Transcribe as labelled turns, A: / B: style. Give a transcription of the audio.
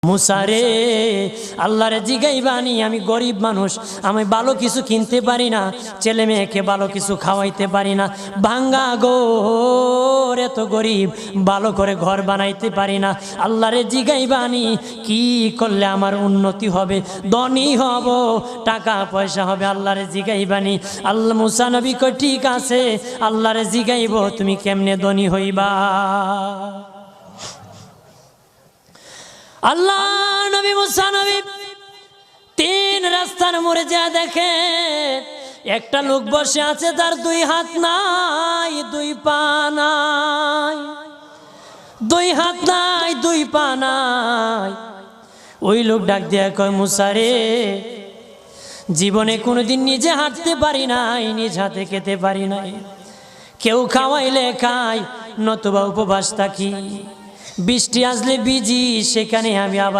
A: মুসারে আল্লাহরে জিগাইবানি, আমি গরিব মানুষ, আমি ভালো কিছু কিনতে পারি না, ছেলে মেয়েকে ভালো কিছু খাওয়াইতে পারি না, ভাঙ্গা ঘর, এত গরিব, ভালো করে ঘর বানাইতে পারি না। আল্লাহরে জিগাইবানি কি করলে আমার উন্নতি হবে, ধনী হব, টাকা পয়সা হবে। আল্লাহরে জিগাইবানি। আল্লাহ মুসা নবী কই ঠিক আছে, আল্লাহরে জিগাইব তুমি কেমনে ধনী হইবা। আল্লাহ নবী মুসা নবী তিন রাস্তার মোড়ে যা দেখে একটা লোক বসে আছে, তার দুই হাত নাই, দুই পা নাই, দুই হাত নাই, দুই পা নাই। ওই লোক ডাক দিয়া কয়, মুসা রে, জীবনে কোনোদিন নিজে হাঁটতে পারি নাই, নিজ হাতে খেতে পারি নাই, কেউ খাওয়াইলে খাই, নতুবা উপবাস থাকি, বৃষ্টি আসলে ভিজি, সেখানে আমি আবার